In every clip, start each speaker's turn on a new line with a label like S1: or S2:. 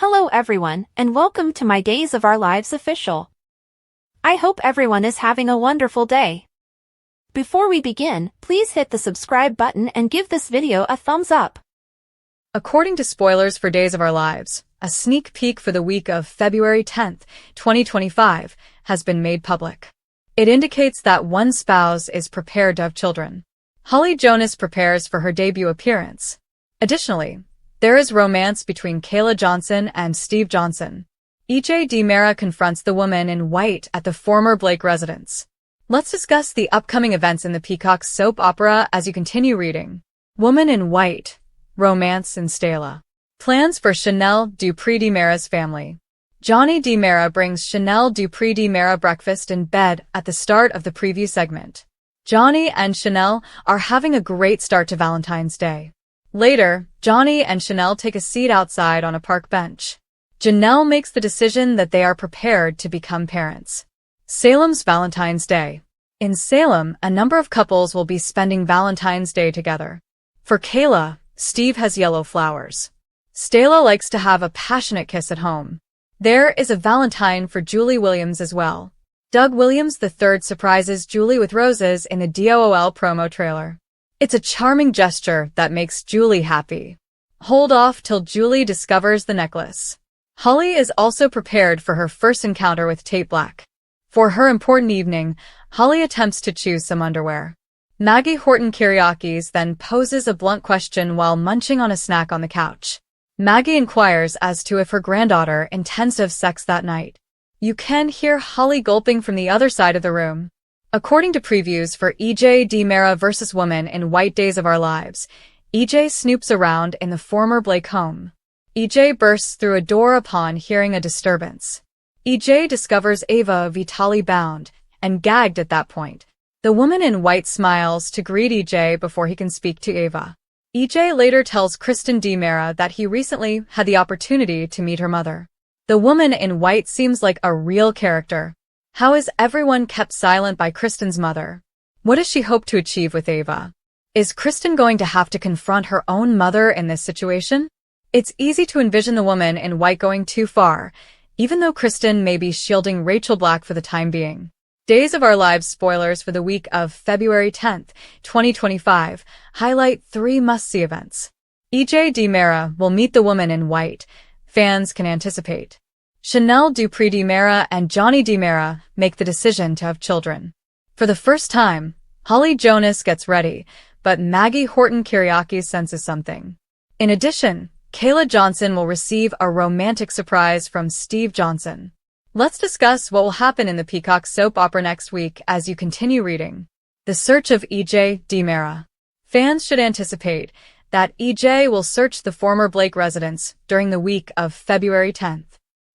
S1: Hello everyone, and welcome to my Days of Our Lives official. I hope everyone is having a wonderful day. Before we begin, please hit the subscribe button and give this video a thumbs up.
S2: According to spoilers for Days of Our Lives, a sneak peek for the week of February 10th, 2025, has been made public. It indicates that one spouse is prepared to have children. Holly Jonas prepares for her debut appearance. Additionally, there is romance between Kayla Johnson and Steve Johnson. EJ DiMera confronts the woman in white at the former Blake residence. Let's discuss the upcoming events in the Peacock soap opera as you continue reading. Woman in White, Romance in Stella. Plans for Chanel Dupree DiMera's family. Johnny DiMera brings Chanel Dupree DiMera breakfast in bed at the start of the preview segment. Johnny and Chanel are having a great start to Valentine's Day. Later, Johnny and Chanel take a seat outside on a park bench. Janelle makes the decision that they are prepared to become parents. Salem's Valentine's Day. In Salem, a number of couples will be spending Valentine's Day together. For Kayla, Steve has yellow flowers. Stella likes to have a passionate kiss at home. There is a Valentine for Julie Williams as well. Doug Williams III surprises Julie with roses in the DOOL promo trailer. It's a charming gesture that makes Julie happy. Hold off till Julie discovers the necklace. Holly is also prepared for her first encounter with Tate Black. For her important evening, Holly attempts to choose some underwear. Maggie Horton Kiriakis then poses a blunt question while munching on a snack on the couch. Maggie inquires as to if her granddaughter intends to have sex that night. You can hear Holly gulping from the other side of the room. According to previews for EJ DiMera vs. Woman in White Days of Our Lives, EJ snoops around in the former Blake home. EJ bursts through a door upon hearing a disturbance. EJ discovers Ava Vitale bound and gagged at that point. The woman in white smiles to greet EJ before he can speak to Ava. EJ later tells Kristen DiMera that he recently had the opportunity to meet her mother. The woman in white seems like a real character. How is everyone kept silent by Kristen's mother? What does she hope to achieve with Ava? Is Kristen going to have to confront her own mother in this situation? It's easy to envision the woman in white going too far, even though Kristen may be shielding Rachel Black for the time being. Days of Our Lives spoilers for the week of February 10th, 2025, highlight 3 must-see events. EJ DiMera will meet the woman in white. Fans can anticipate. Chanel Dupree DiMera and Johnny DiMera make the decision to have children. For the first time, Holly Jonas gets ready, but Maggie Horton Kiriakis senses something. In addition, Kayla Johnson will receive a romantic surprise from Steve Johnson. Let's discuss what will happen in the Peacock soap opera next week as you continue reading. The search of EJ DiMera. Fans should anticipate that EJ will search the former Blake residence during the week of February 10th.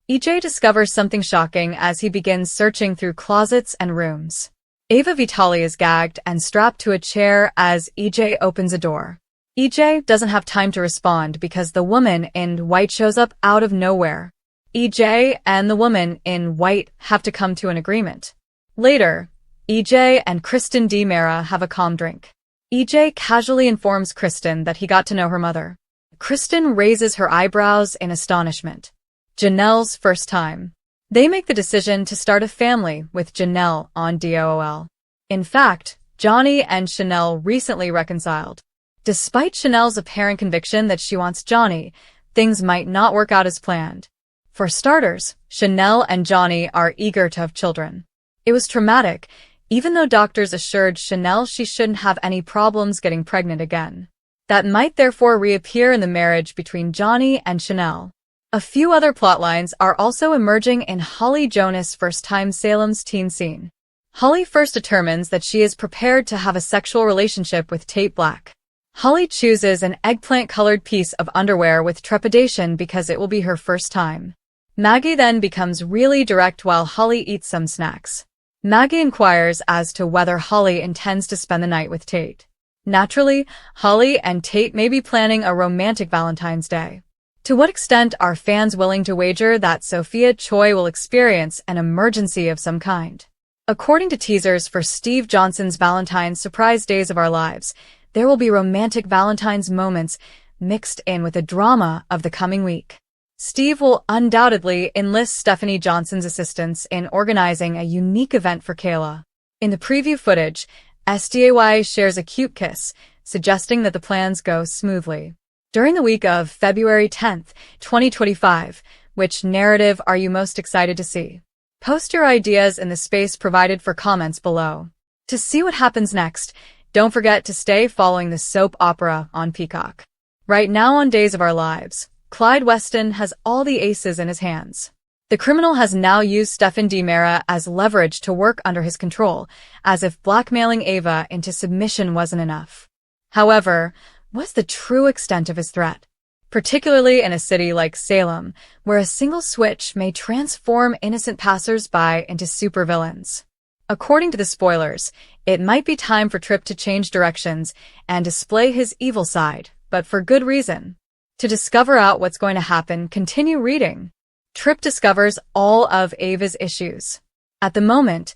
S2: EJ discovers something shocking as he begins searching through closets and rooms. Ava Vitale is gagged and strapped to a chair as EJ opens a door. EJ doesn't have time to respond because the woman in white shows up out of nowhere. EJ and the woman in white have to come to an agreement. Later, EJ and Kristen DiMera have a calm drink. EJ casually informs Kristen that he got to know her mother. Kristen raises her eyebrows in astonishment. Janelle's first time. They make the decision to start a family with Janelle on DOOL. In fact, Johnny and Chanel recently reconciled. Despite Chanel's apparent conviction that she wants Johnny, things might not work out as planned. For starters, Chanel and Johnny are eager to have children. It was traumatic, even though doctors assured Chanel she shouldn't have any problems getting pregnant again. That might therefore reappear in the marriage between Johnny and Chanel. A few other plotlines are also emerging in Holly Jonas' first-time Salem's teen scene. Holly first determines that she is prepared to have a sexual relationship with Tate Black. Holly chooses an eggplant-colored piece of underwear with trepidation because it will be her first time. Maggie then becomes really direct while Holly eats some snacks. Maggie inquires as to whether Holly intends to spend the night with Tate. Naturally, Holly and Tate may be planning a romantic Valentine's Day. To what extent are fans willing to wager that Sophia Choi will experience an emergency of some kind? According to teasers for Steve Johnson's Valentine's Surprise Days of Our Lives, there will be romantic Valentine's moments mixed in with the drama of the coming week. Steve will undoubtedly enlist Stephanie Johnson's assistance in organizing a unique event for Kayla. In the preview footage, SDAY shares a cute kiss, suggesting that the plans go smoothly. During the week of February 10th, 2025, which narrative are you most excited to see? Post your ideas in the space provided for comments below. To see what happens next, don't forget to stay following the soap opera on Peacock. Right now on Days of Our Lives, Clyde Weston has all the aces in his hands. The criminal has now used Stephen DiMera as leverage to work under his control, as if blackmailing Ava into submission wasn't enough. However, what's the true extent of his threat? Particularly in a city like Salem, where a single switch may transform innocent passers-by into supervillains. According to the spoilers, it might be time for Tripp to change directions and display his evil side, but for good reason. To discover out what's going to happen, continue reading. Tripp discovers all of Ava's issues. At the moment,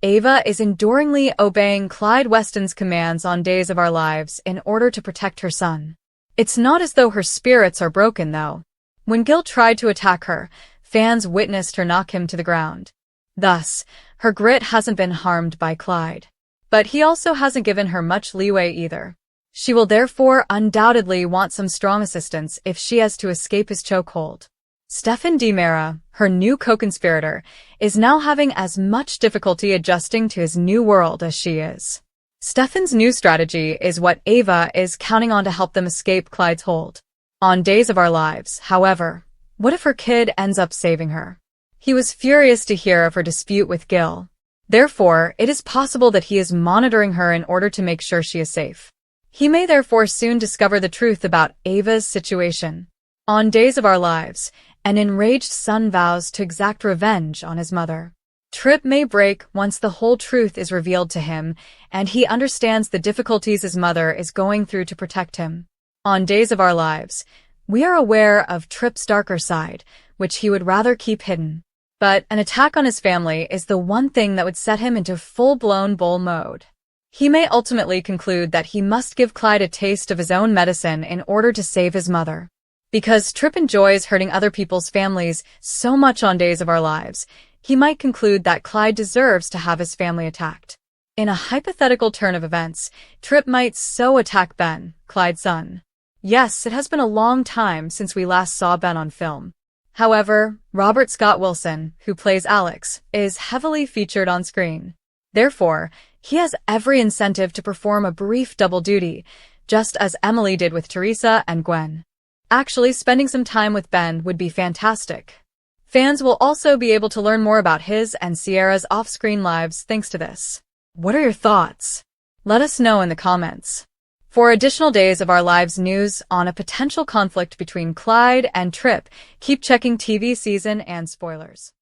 S2: Ava is enduringly obeying Clyde Weston's commands on Days of Our Lives in order to protect her son. It's not as though her spirits are broken, though. When Gil tried to attack her, fans witnessed her knock him to the ground. Thus, her grit hasn't been harmed by Clyde. But he also hasn't given her much leeway either. She will therefore undoubtedly want some strong assistance if she has to escape his chokehold. Stephen DiMera, her new co-conspirator, is now having as much difficulty adjusting to his new world as she is. Stephen's new strategy is what Ava is counting on to help them escape Clyde's hold. On Days of Our Lives, however, what if her kid ends up saving her? He was furious to hear of her dispute with Gil. Therefore, it is possible that he is monitoring her in order to make sure she is safe. He may therefore soon discover the truth about Ava's situation. On Days of Our Lives, an enraged son vows to exact revenge on his mother. Tripp may break once the whole truth is revealed to him, and he understands the difficulties his mother is going through to protect him. On Days of Our Lives, we are aware of Tripp's darker side, which he would rather keep hidden. But an attack on his family is the one thing that would set him into full-blown bull mode. He may ultimately conclude that he must give Clyde a taste of his own medicine in order to save his mother. Because Tripp enjoys hurting other people's families so much on Days of Our Lives, he might conclude that Clyde deserves to have his family attacked. In a hypothetical turn of events, Tripp might so attack Ben, Clyde's son. Yes, it has been a long time since we last saw Ben on film. However, Robert Scott Wilson, who plays Alex, is heavily featured on screen. Therefore, he has every incentive to perform a brief double duty, just as Emily did with Teresa and Gwen. Actually, spending some time with Ben would be fantastic. Fans will also be able to learn more about his and Sierra's off-screen lives thanks to this. What are your thoughts? Let us know in the comments. For additional Days of Our Lives news on a potential conflict between Clyde and Tripp, keep checking TV Season and spoilers.